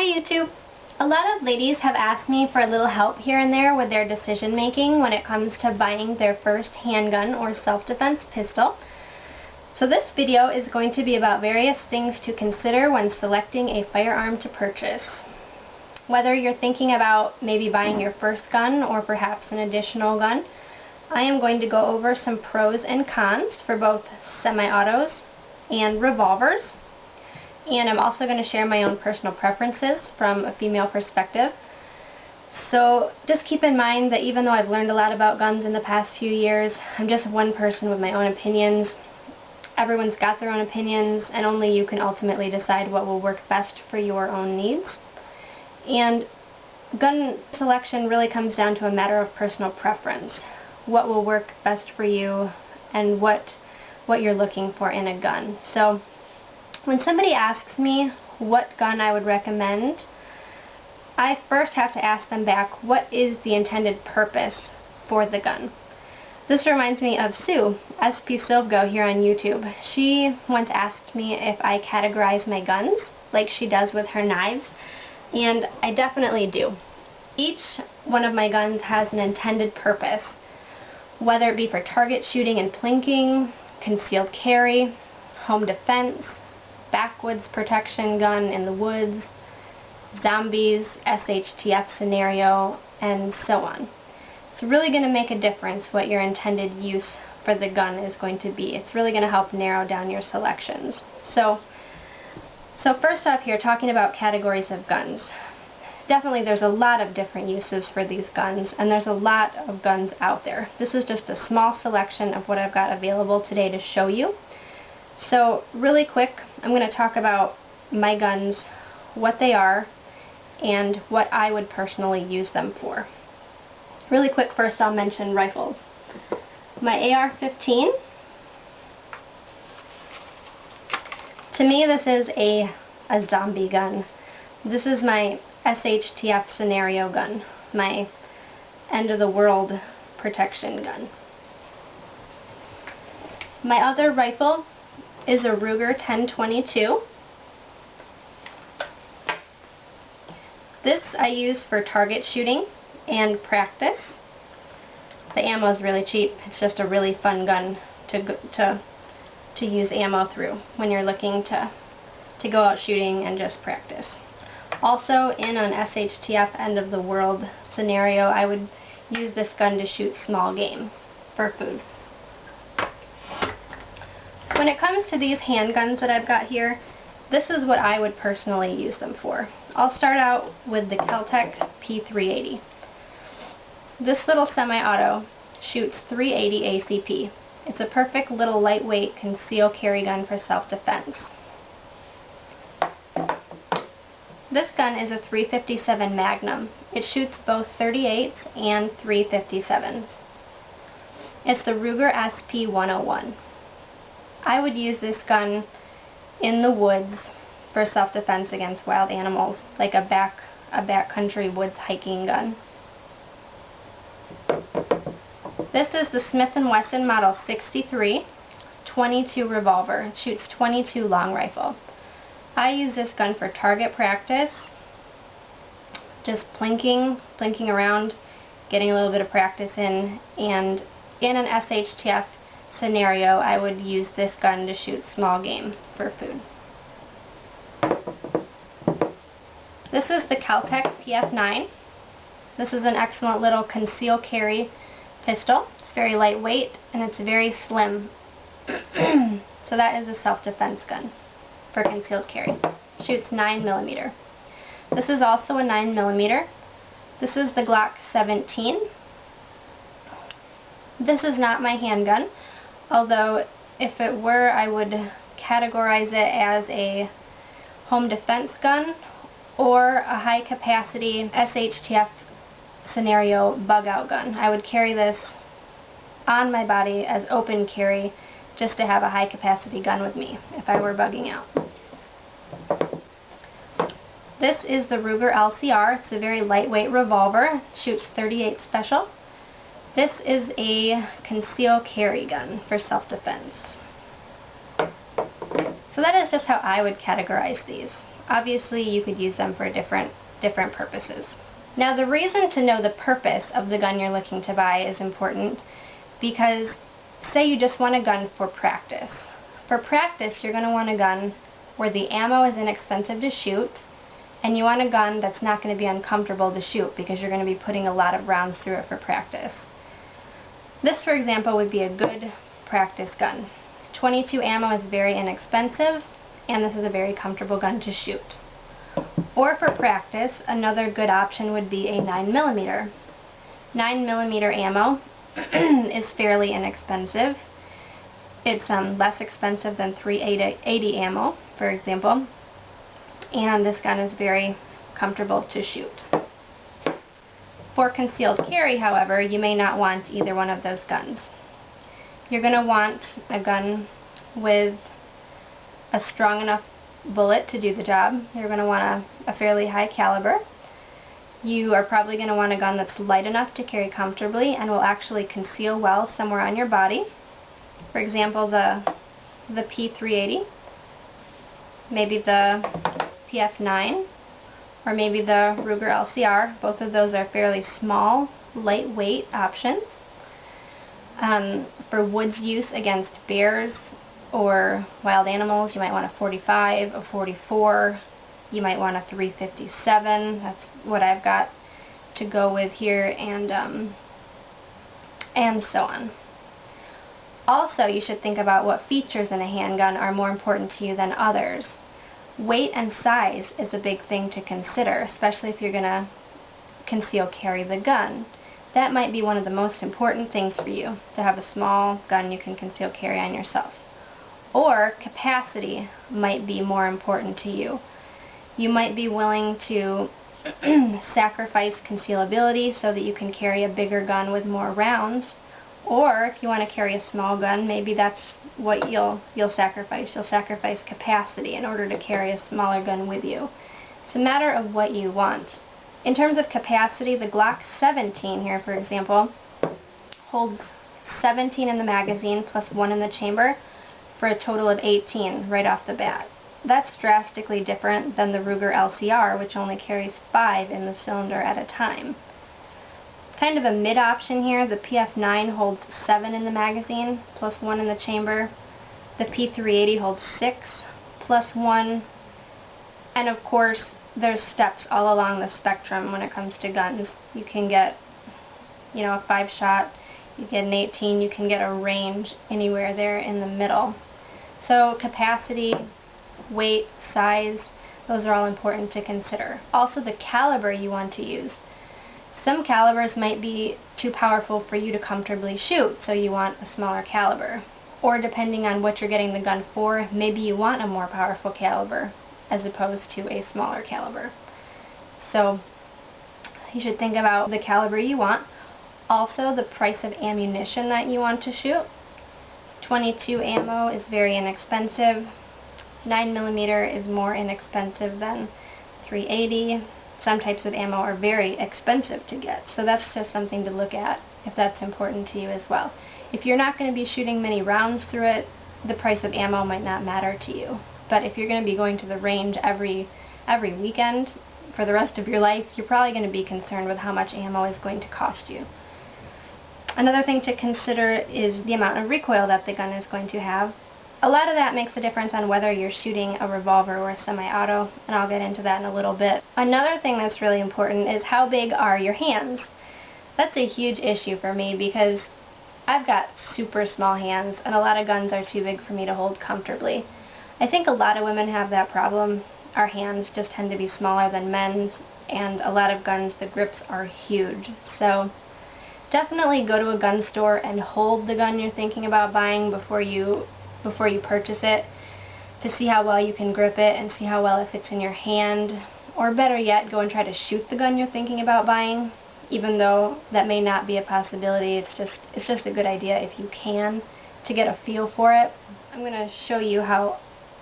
Hi YouTube! A lot of ladies have asked me for a little help here and there with their decision making when it comes to buying their first handgun or self-defense pistol. So this video is going to be about various things to consider when selecting a firearm to purchase. Whether you're thinking about maybe buying your first gun or perhaps an additional gun, I am going to go over some pros and cons for both semi-autos and revolvers. And I'm also going to share my own personal preferences from a female perspective. So just keep in mind that even though I've learned a lot about guns in the past few years, I'm just one person with my own opinions. Everyone's got their own opinions, and only you can ultimately decide what will work best for your own needs. And gun selection really comes down to a matter of personal preference. What will work best for you and what you're looking for in a gun. So when somebody asks me what gun I would recommend, I first have to ask them back, what is the intended purpose for the gun? This reminds me of Sue, SP Silvgo here on YouTube. She once asked me if I categorize my guns, like she does with her knives, and I definitely do. Each one of my guns has an intended purpose, whether it be for target shooting and plinking, concealed carry, home defense, backwoods protection gun in the woods, zombies, SHTF scenario, and so on. It's really going to make a difference what your intended use for the gun is going to be. It's really going to help narrow down your selections. So first off here, talking about categories of guns. Definitely there's a lot of different uses for these guns, and there's a lot of guns out there. This is just a small selection of what I've got available today to show you. So really quick, I'm going to talk about my guns, what they are, and what I would personally use them for. Really quick, first I'll mention rifles. My AR-15, to me this is a zombie gun. This is my SHTF scenario gun, my end of the world protection gun. My other rifle is a Ruger 1022. This I use for target shooting and practice. The ammo is really cheap. It's just a really fun gun to use ammo through when you're looking to go out shooting and just practice. Also, in an SHTF end of the world scenario, I would use this gun to shoot small game for food. When it comes to these handguns that I've got here, this is what I would personally use them for. I'll start out with the Kel-Tec P3AT. This little semi-auto shoots 380 ACP. It's a perfect little lightweight conceal carry gun for self-defense. This gun is a 357 Magnum. It shoots both 38s and 357s. It's the Ruger SP101. I would use this gun in the woods for self-defense against wild animals, like a backcountry woods hiking gun. This is the Smith & Wesson Model 63 22 revolver. It shoots 22 long rifle. I use this gun for target practice, just plinking around, getting a little bit of practice in, and in an SHTF scenario, I would use this gun to shoot small game for food. This is the Kel-Tec PF9. This is an excellent little conceal carry pistol. It's very lightweight and it's very slim. So that is a self-defense gun for concealed carry. Shoots 9mm. This is also a 9mm. This is the Glock 17. This is not my handgun, although if it were, I would categorize it as a home defense gun or a high capacity SHTF scenario bug out gun. I would carry this on my body as open carry just to have a high capacity gun with me if I were bugging out. This is the Ruger LCR. It's a very lightweight revolver. It shoots 38 special. This is a conceal carry gun for self-defense. So that is just how I would categorize these. Obviously, you could use them for different purposes. Now, the reason to know the purpose of the gun you're looking to buy is important because say you just want a gun for practice. For practice, you're going to want a gun where the ammo is inexpensive to shoot, and you want a gun that's not going to be uncomfortable to shoot because you're going to be putting a lot of rounds through it for practice. This, for example, would be a good practice gun. 22 ammo is very inexpensive, and this is a very comfortable gun to shoot. Or for practice, another good option would be a 9mm. 9mm ammo is fairly inexpensive. It's less expensive than .380 ammo, for example, and this gun is very comfortable to shoot. For concealed carry, however, you may not want either one of those guns. You're going to want a gun with a strong enough bullet to do the job. You're going to want a fairly high caliber. You are probably going to want a gun that's light enough to carry comfortably and will actually conceal well somewhere on your body. For example, the P3AT, maybe the PF9, or maybe the Ruger LCR. Both of those are fairly small, lightweight options. For woods use against bears or wild animals, you might want a 45, a 44, you might want a 357. That's what I've got to go with here, and so on. Also, you should think about what features in a handgun are more important to you than others. Weight and size is a big thing to consider, especially if you're going to conceal carry the gun. That might be one of the most important things for you, to have a small gun you can conceal carry on yourself. Or capacity might be more important to you. You might be willing to sacrifice concealability so that you can carry a bigger gun with more rounds. Or if you want to carry a small gun, maybe that's what you'll sacrifice. You'll sacrifice capacity in order to carry a smaller gun with you. It's a matter of what you want. In terms of capacity, the Glock 17 here, for example, holds 17 in the magazine plus 1 in the chamber for a total of 18 right off the bat. That's drastically different than the Ruger LCR, which only carries 5 in the cylinder at a time. Kind of a mid option here, the PF9 holds 7 in the magazine plus 1 in the chamber. The P3AT holds 6 plus 1. And of course, there's steps all along the spectrum when it comes to guns. You can get, a 5-shot, you get an 18, you can get a range anywhere there in the middle. So capacity, weight, size, those are all important to consider. Also the caliber you want to use. Some calibers might be too powerful for you to comfortably shoot, so you want a smaller caliber. Or depending on what you're getting the gun for, maybe you want a more powerful caliber as opposed to a smaller caliber. So you should think about the caliber you want. Also the price of ammunition that you want to shoot. 22 ammo is very inexpensive. 9mm is more inexpensive than 380. Some types of ammo are very expensive to get, so that's just something to look at if that's important to you as well. If you're not going to be shooting many rounds through it, the price of ammo might not matter to you. But if you're going to be going to the range every weekend for the rest of your life, you're probably going to be concerned with how much ammo is going to cost you. Another thing to consider is the amount of recoil that the gun is going to have. A lot of that makes a difference on whether you're shooting a revolver or a semi-auto, and I'll get into that in a little bit. Another thing that's really important is how big are your hands. That's a huge issue for me because I've got super small hands, and a lot of guns are too big for me to hold comfortably. I think a lot of women have that problem. Our hands just tend to be smaller than men's, and a lot of guns, the grips are huge. So definitely go to a gun store and hold the gun you're thinking about buying before you purchase it, to see how well you can grip it and see how well it fits in your hand. Or better yet, go and try to shoot the gun you're thinking about buying, even though that may not be a possibility. It's just a good idea if you can, to get a feel for it. I'm going to show you how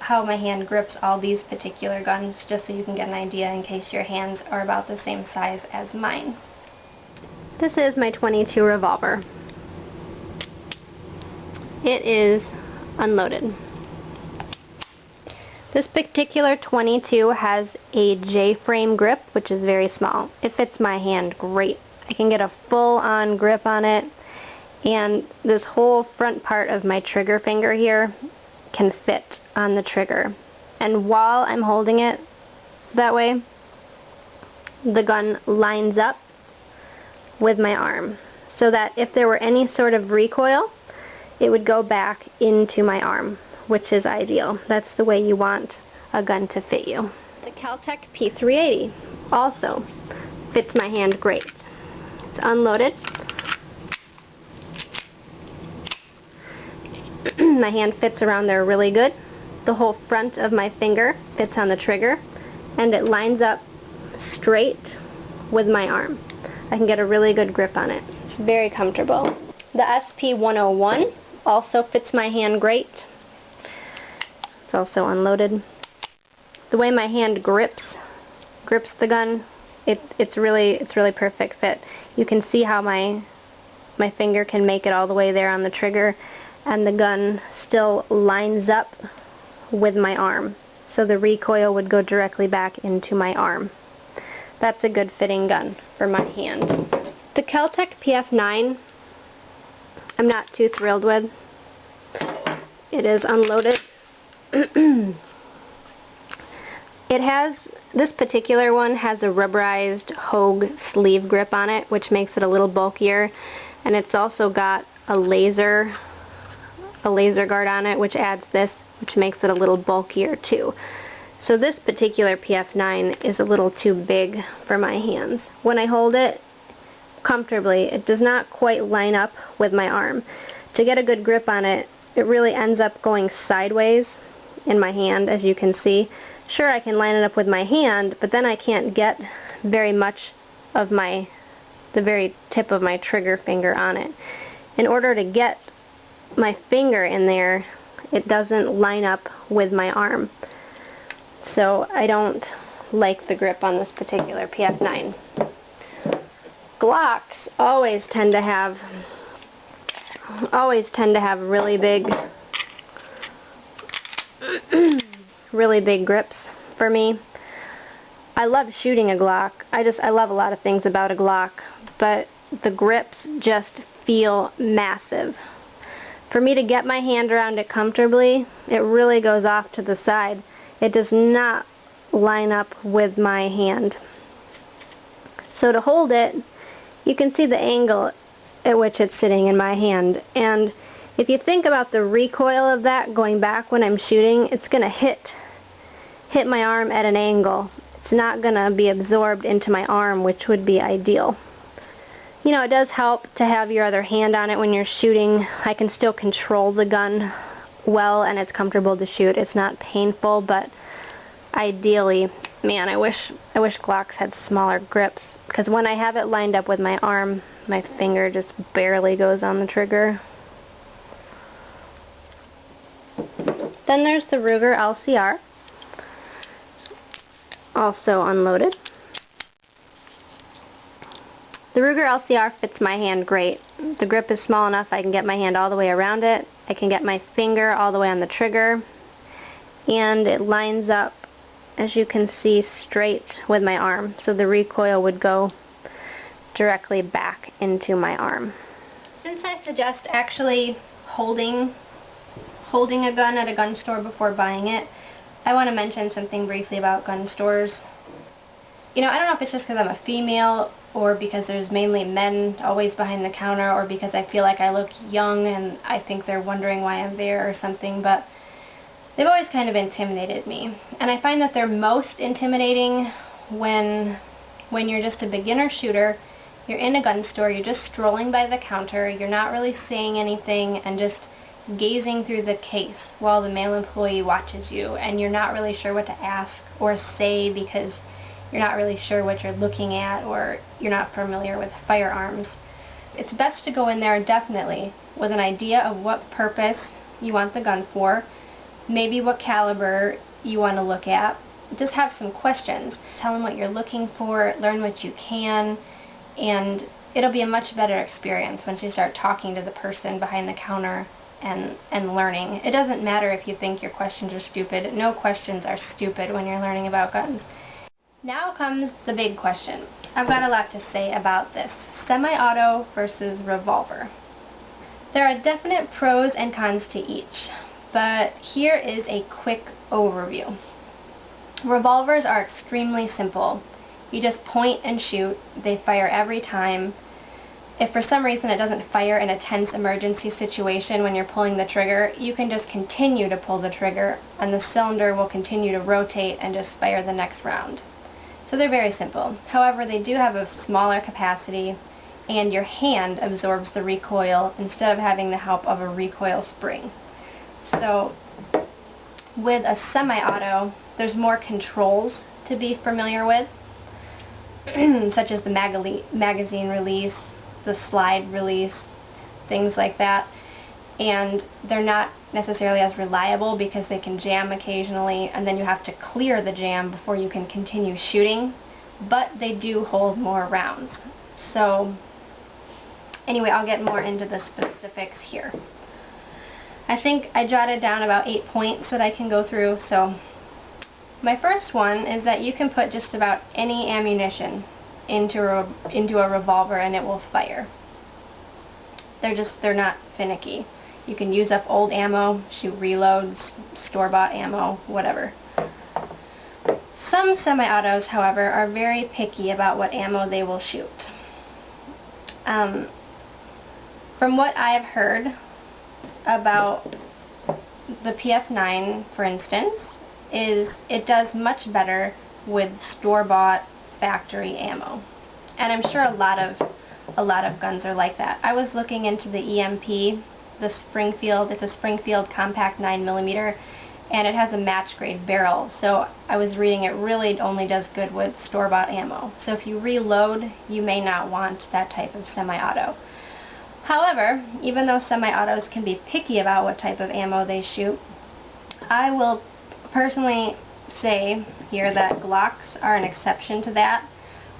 my hand grips all these particular guns, just so you can get an idea in case your hands are about the same size as mine. This is my .22 revolver. It is unloaded. This particular 22 has a J-frame grip, which is very small. It fits my hand great. I can get a full-on grip on it, and this whole front part of my trigger finger here can fit on the trigger. And while I'm holding it that way, the gun lines up with my arm, so that if there were any sort of recoil, it would go back into my arm, which is ideal. That's the way you want a gun to fit you. The Kel-Tec P3AT also fits my hand great. It's unloaded. My hand fits around there really good. The whole front of my finger fits on the trigger, and it lines up straight with my arm. I can get a really good grip on it. It's very comfortable. The SP101 also fits my hand great. It's also unloaded. The way my hand grips the gun, it's really perfect fit. You can see how my finger can make it all the way there on the trigger, and the gun still lines up with my arm, so the recoil would go directly back into my arm. That's a good fitting gun for my hand. The Kel-Tec PF9, I'm not too thrilled with. It is unloaded. This particular one has a rubberized Hogue sleeve grip on it, which makes it a little bulkier, and it's also got a laser guard on it, which adds this, which makes it a little bulkier too. So this particular PF9 is a little too big for my hands. When I hold it comfortably, it does not quite line up with my arm. To get a good grip on it, it really ends up going sideways in my hand, as you can see. Sure, I can line it up with my hand, but then I can't get very much of the very tip of my trigger finger on it. In order to get my finger in there, it doesn't line up with my arm. So I don't like the grip on this particular PF9. Glocks always tend to have really big really big grips for me. I love shooting a Glock. I love a lot of things about a Glock, but the grips just feel massive. For me to get my hand around it comfortably, it really goes off to the side. It does not line up with my hand. So to hold it, you can see the angle at which it's sitting in my hand, and if you think about the recoil of that going back when I'm shooting, it's going to hit my arm at an angle. It's not going to be absorbed into my arm, which would be ideal. You know, it does help to have your other hand on it when you're shooting. I can still control the gun well, and it's comfortable to shoot. It's not painful, but ideally, man, I wish Glocks had smaller grips, because when I have it lined up with my arm, my finger just barely goes on the trigger. Then there's the Ruger LCR, also unloaded. The Ruger LCR fits my hand great. The grip is small enough I can get my hand all the way around it. I can get my finger all the way on the trigger, and it lines up, as you can see, straight with my arm, so the recoil would go directly back into my arm. Since I suggest actually holding a gun at a gun store before buying it, I want to mention something briefly about gun stores. You know, I don't know if it's just because I'm a female, or because there's mainly men always behind the counter, or because I feel like I look young and I think they're wondering why I'm there or something, but they've always kind of intimidated me. And I find that they're most intimidating when you're just a beginner shooter, you're in a gun store, you're just strolling by the counter, you're not really saying anything, and just gazing through the case while the male employee watches you, and you're not really sure what to ask or say because you're not really sure what you're looking at, or you're not familiar with firearms. It's best to go in there definitely with an idea of what purpose you want the gun for, maybe what caliber you want to look at. Just have some questions. Tell them what you're looking for, learn what you can, and it'll be a much better experience once you start talking to the person behind the counter and learning. It doesn't matter if you think your questions are stupid. No questions are stupid when you're learning about guns. Now comes the big question. I've got a lot to say about this. Semi-auto versus revolver. There are definite pros and cons to each, but here is a quick overview. Revolvers are extremely simple. You just point and shoot. They fire every time. If for some reason it doesn't fire in a tense emergency situation when you're pulling the trigger, you can just continue to pull the trigger and the cylinder will continue to rotate and just fire the next round. So they're very simple. However, they do have a smaller capacity and your hand absorbs the recoil instead of having the help of a recoil spring. So with a semi-auto, there's more controls to be familiar with, such as the magazine release, the slide release, things like that. And they're not necessarily as reliable because they can jam occasionally and then you have to clear the jam before you can continue shooting, but they do hold more rounds. So anyway, I'll get more into the specifics here. I think I jotted down about 8 points that I can go through. So my first one is that you can put just about any ammunition into a revolver and it will fire. They're not finicky. You can use up old ammo, shoot reloads, store-bought ammo, whatever. Some semi-autos, however, are very picky about what ammo they will shoot. From what I've heard about the PF9, for instance, is it does much better with store-bought factory ammo. And I'm sure a lot of guns are like that. I was looking into the EMP, it's a Springfield compact 9mm, and it has a match grade barrel. So I was reading it really only does good with store-bought ammo. So if you reload, you may not want that type of semi-auto. However, even though semi-autos can be picky about what type of ammo they shoot, I will personally say here that Glocks are an exception to that.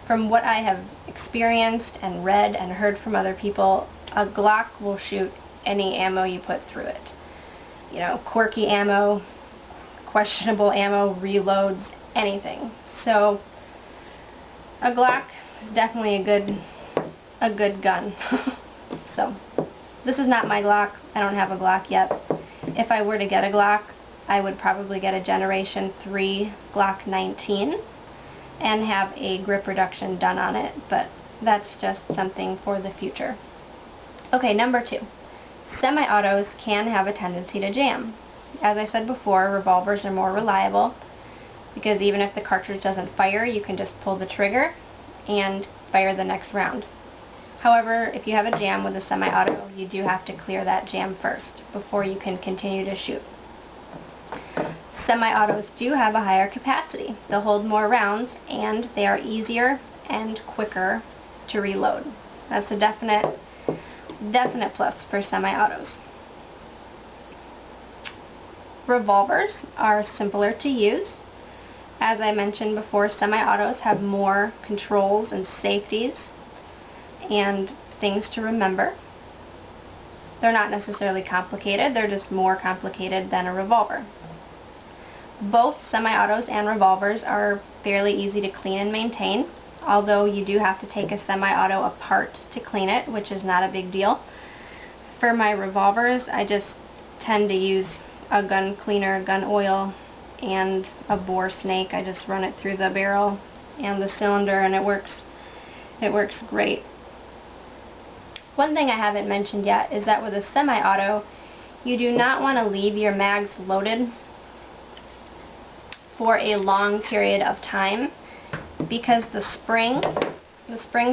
From what I have experienced and read and heard from other people, a Glock will shoot any ammo you put through it. You know, quirky ammo, questionable ammo, reloads, anything. So a Glock is definitely a good gun. So this is not my Glock. I don't have a Glock yet. If I were to get a Glock, I would probably get a Generation 3 Glock 19 and have a grip reduction done on it, but that's just something for the future. Okay, number 2. Semi-autos can have a tendency to jam. As I said before, revolvers are more reliable because even if the cartridge doesn't fire, you can just pull the trigger and fire the next round. However, if you have a jam with a semi-auto, you do have to clear that jam first before you can continue to shoot. Semi-autos do have a higher capacity. They'll hold more rounds and they are easier and quicker to reload. That's a definite plus for semi-autos. Revolvers are simpler to use. As I mentioned before, semi-autos have more controls and safeties and things to remember. They're not necessarily complicated, they're just more complicated than a revolver. Both semi-autos and revolvers are fairly easy to clean and maintain, although you do have to take a semi-auto apart to clean it, which is not a big deal. For my revolvers, I just tend to use a gun cleaner, gun oil, and a bore snake. I just run it through the barrel and the cylinder and it works great. One thing I haven't mentioned yet is that with a semi-auto, you do not want to leave your mags loaded for a long period of time because the springs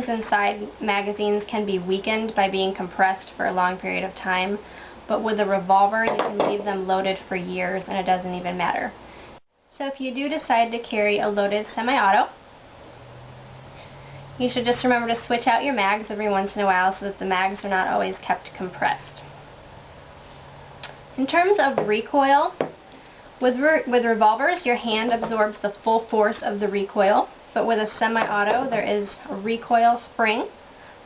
inside magazines can be weakened by being compressed for a long period of time, but with a revolver you can leave them loaded for years and it doesn't even matter. So if you do decide to carry a loaded semi-auto, you should just remember to switch out your mags every once in a while so that the mags are not always kept compressed. In terms of recoil, with revolvers, your hand absorbs the full force of the recoil, but with a semi-auto, there is a recoil spring,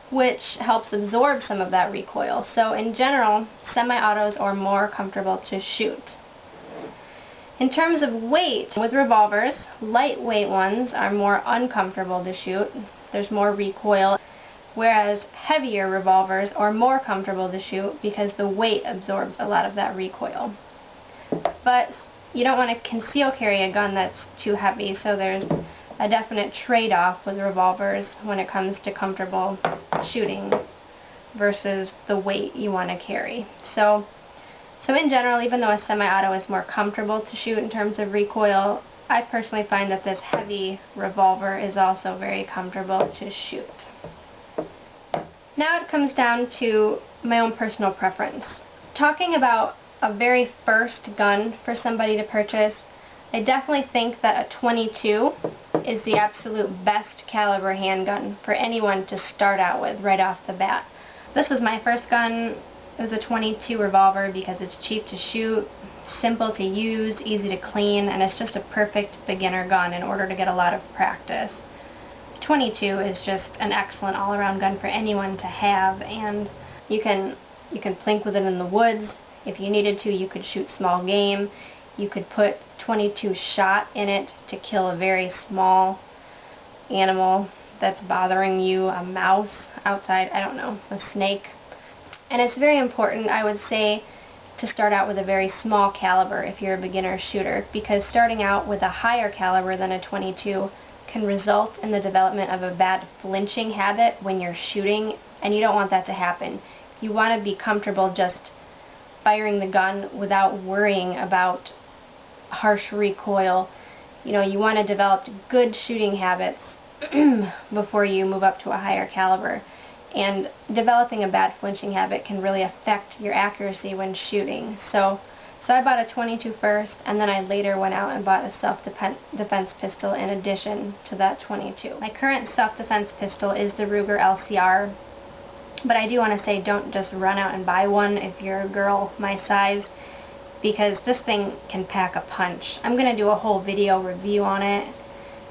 which helps absorb some of that recoil. So in general, semi-autos are more comfortable to shoot. In terms of weight, with revolvers, lightweight ones are more uncomfortable to shoot. There's more recoil, whereas heavier revolvers are more comfortable to shoot because the weight absorbs a lot of that recoil. But you don't want to conceal carry a gun that's too heavy, so there's a definite trade-off with revolvers when it comes to comfortable shooting versus the weight you want to carry. So in general, even though a semi-auto is more comfortable to shoot in terms of recoil, I personally find that this heavy revolver is also very comfortable to shoot. Now it comes down to my own personal preference. Talking about a very first gun for somebody to purchase, I definitely think that a 22 is the absolute best caliber handgun for anyone to start out with right off the bat. This was my first gun. It was a 22 revolver because it's cheap to shoot, simple to use, easy to clean, and it's just a perfect beginner gun in order to get a lot of practice. 22 is just an excellent all-around gun for anyone to have, and you can plink with it in the woods. If you needed to, you could shoot small game. You could put 22 shot in it to kill a very small animal that's bothering you, a mouse outside, I don't know, a snake. And it's very important, I would say, to start out with a very small caliber if you're a beginner shooter, because starting out with a higher caliber than a 22 can result in the development of a bad flinching habit when you're shooting, and you don't want that to happen. You want to be comfortable just firing the gun without worrying about harsh recoil. You know, you want to develop good shooting habits before you move up to a higher caliber. And developing a bad flinching habit can really affect your accuracy when shooting. So I bought a 22 first, and then I later went out and bought a self-defense pistol in addition to that 22. My current self-defense pistol is the Ruger LCR, but I do want to say don't just run out and buy one if you're a girl my size, because this thing can pack a punch. I'm going to do a whole video review on it,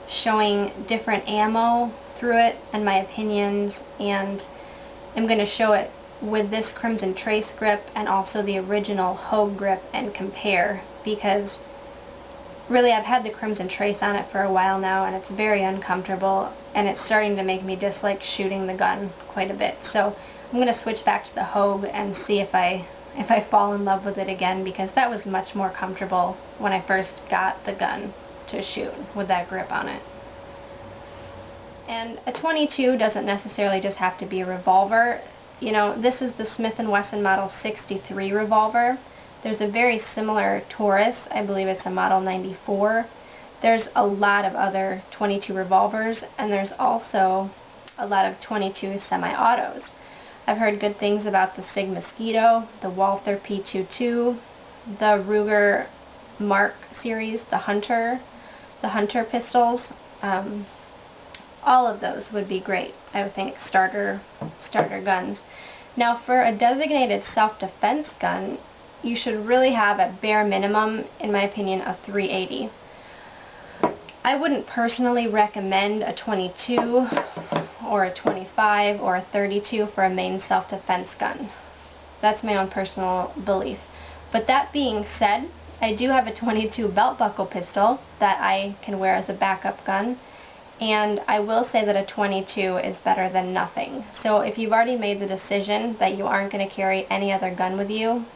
showing different ammo through it and my opinions, and I'm going to show it with this Crimson Trace grip and also the original Hogue grip and compare, because really I've had the Crimson Trace on it for a while now and it's very uncomfortable and it's starting to make me dislike shooting the gun quite a bit. So I'm going to switch back to the Hogue and see if I fall in love with it again, because that was much more comfortable when I first got the gun to shoot with that grip on it. And a 22 doesn't necessarily just have to be a revolver. You know, this is the Smith & Wesson Model 63 revolver. There's a very similar Taurus, I believe it's a Model 94. There's a lot of other 22 revolvers, and there's also a lot of 22 semi-autos. I've heard good things about the Sig Mosquito, the Walther P22, the Ruger Mark series, the Hunter pistols. All of those would be great, I would think, starter guns. Now, for a designated self-defense gun, you should really have at bare minimum, in my opinion, a 380. I wouldn't personally recommend a 22 or a 25 or a 32 for a main self-defense gun. That's my own personal belief. But that being said, I do have a 22 belt buckle pistol that I can wear as a backup gun. And I will say that a 22 is better than nothing. So if you've already made the decision that you aren't going to carry any other gun with you,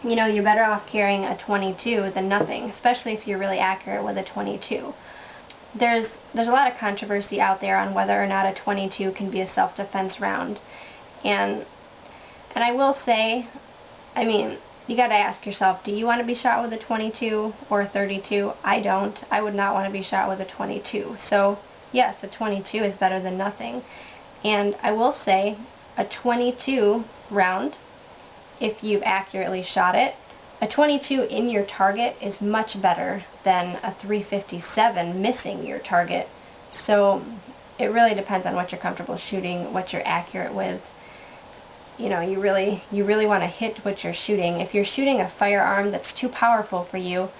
you know, you're better off carrying a 22 than nothing, especially if you're really accurate with a 22. There's a lot of controversy out there on whether or not a 22 can be a self-defense round. And I will say, I mean, you got to ask yourself, do you want to be shot with a 22 or a 32? I don't. I would not want to be shot with a 22. So, yes, a 22 is better than nothing. And I will say, a 22 round, if you've accurately shot it, a 22 in your target is much better than a 357 missing your target. So, it really depends on what you're comfortable shooting, what you're accurate with. You know, you really want to hit what you're shooting. If you're shooting a firearm that's too powerful for you,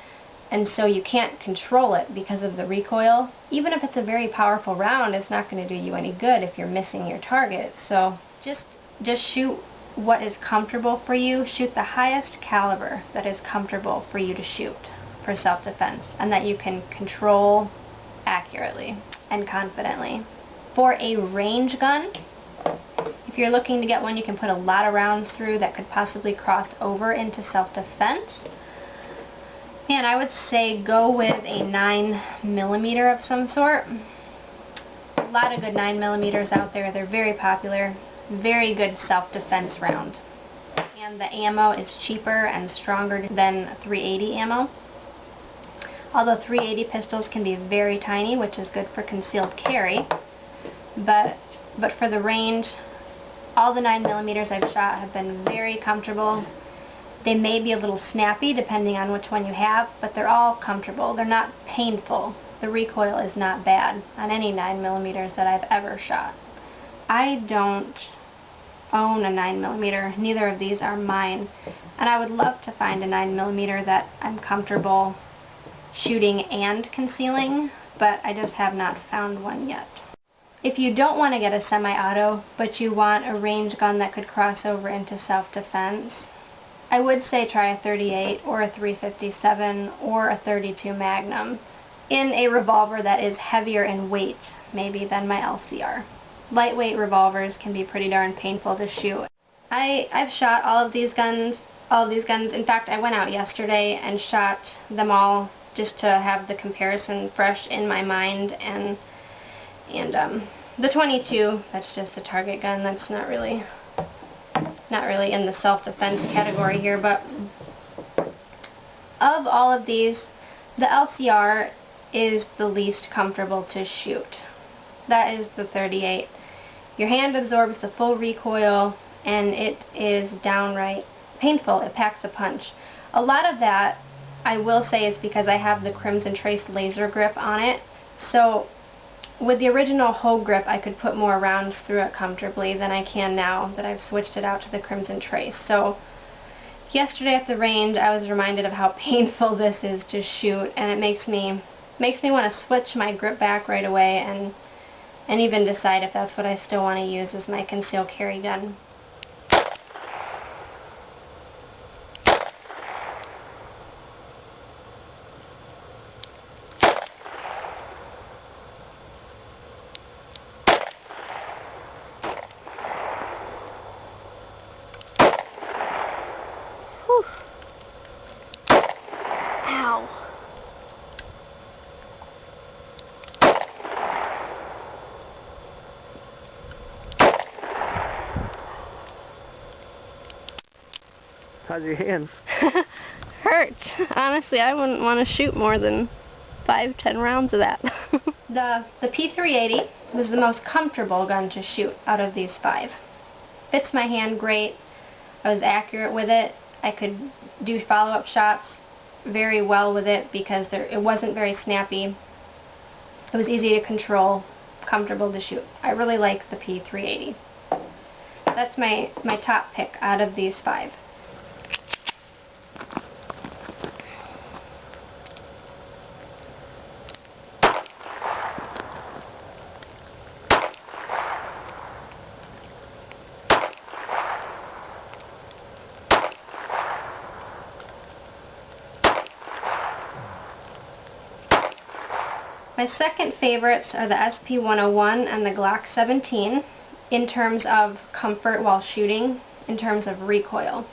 and so you can't control it because of the recoil. Even if it's a very powerful round, it's not going to do you any good if you're missing your target. So just shoot what is comfortable for you. Shoot the highest caliber that is comfortable for you to shoot for self-defense and that you can control accurately and confidently. For a range gun, if you're looking to get one you can put a lot of rounds through that could possibly cross over into self-defense, and I would say go with a 9mm of some sort. A lot of good 9mm out there. They're very popular. Very good self-defense round. And the ammo is cheaper and stronger than 380 ammo. Although 380 pistols can be very tiny, which is good for concealed carry. But for the range, all the 9mm I've shot have been very comfortable. They may be a little snappy depending on which one you have, but they're all comfortable. They're not painful. The recoil is not bad on any 9mm that I've ever shot. I don't own a 9mm. Neither of these are mine. And I would love to find a 9mm that I'm comfortable shooting and concealing, but I just have not found one yet. If you don't want to get a semi-auto, but you want a range gun that could cross over into self-defense, I would say try a 38 or a 357 or a 32 Magnum in a revolver that is heavier in weight, maybe, than my LCR. Lightweight revolvers can be pretty darn painful to shoot. I've shot all of these guns. In fact, I went out yesterday and shot them all just to have the comparison fresh in my mind, and the 22, that's just a target gun. That's not really in the self-defense category here, but of all of these, the LCR is the least comfortable to shoot. That is the 38. Your hand absorbs the full recoil, and it is downright painful. It packs a punch. A lot of that, I will say, is because I have the Crimson Trace laser grip on it. So with the original Hoe grip, I could put more rounds through it comfortably than I can now that I've switched it out to the Crimson Trace. So yesterday at the range, I was reminded of how painful this is to shoot, and it makes me want to switch my grip back right away and even decide if that's what I still want to use as my concealed carry gun. Whew. Ow. How's your hand? Hurt. Honestly, I wouldn't want to shoot more than 5-10 rounds of that. The P3AT was the most comfortable gun to shoot out of these 5. Fits my hand great. I was accurate with it. I could do follow-up shots very well with it because it wasn't very snappy. It was easy to control, comfortable to shoot. I really like the P3AT. That's my top pick out of these 5. My second favorites are the SP101 and the Glock 17 in terms of comfort while shooting, in terms of recoil.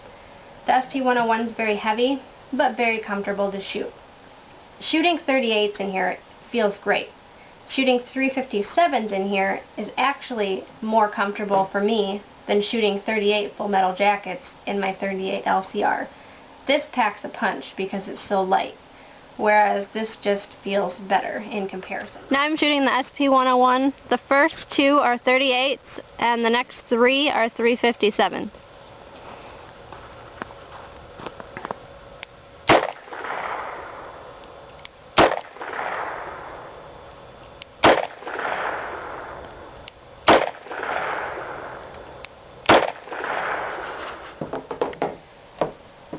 The SP101 is very heavy, but very comfortable to shoot. Shooting 38s in here feels great. Shooting 357s in here is actually more comfortable for me than shooting 38 full metal jackets in my 38 LCR. This packs a punch because it's so light, whereas this just feels better in comparison. Now I'm shooting the SP101. The first 2 are 38s, and the next 3 are 357s.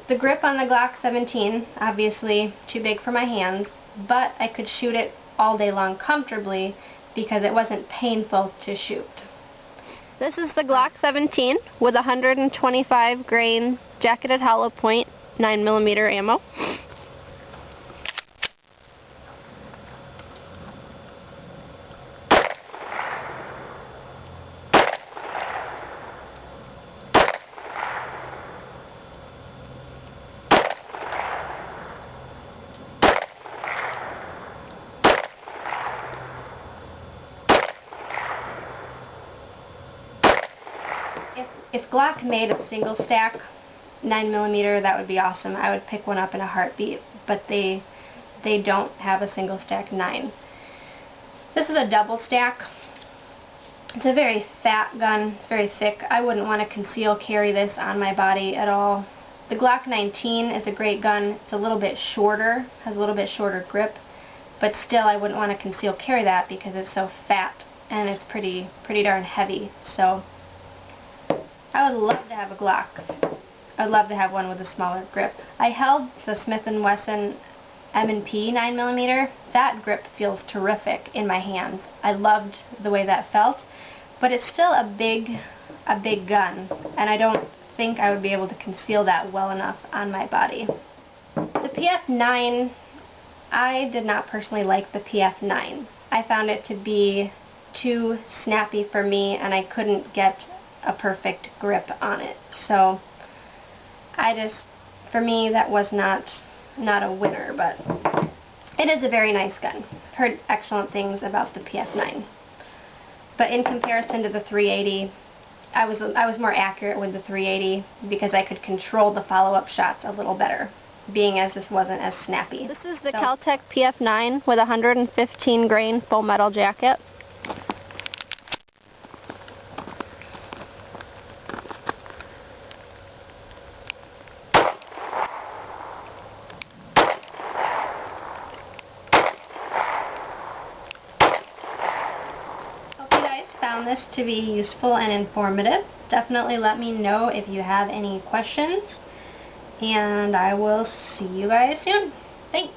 The grip on the Glock 17, obviously too big for my hands, but I could shoot it all day long comfortably because it wasn't painful to shoot. This is the Glock 17 with 125 grain jacketed hollow point 9mm ammo. If Glock made a single stack 9mm, that would be awesome. I would pick one up in a heartbeat, but they don't have a single stack 9. This is a double stack. It's a very fat gun. It's very thick. I wouldn't want to conceal carry this on my body at all. The Glock 19 is a great gun. It's a little bit shorter, has a little bit shorter grip, but still I wouldn't want to conceal carry that because it's so fat and it's pretty darn heavy. So I would love to have a Glock. I'd love to have one with a smaller grip. I held the Smith & Wesson M&P 9mm. That grip feels terrific in my hands. I loved the way that felt, but it's still a big gun, and I don't think I would be able to conceal that well enough on my body. The PF9, I did not personally like the PF9. I found it to be too snappy for me, and I couldn't get a perfect grip on it. So for me, that was not a winner, but it is a very nice gun. I've heard excellent things about the PF9. But in comparison to the 380, I was more accurate with the 380 because I could control the follow-up shots a little better, being as this wasn't as snappy. This is the Kel-Tec PF9 with 115 grain full metal jacket. Found this to be useful and informative. Definitely let me know if you have any questions, and I will see you guys soon. Thanks.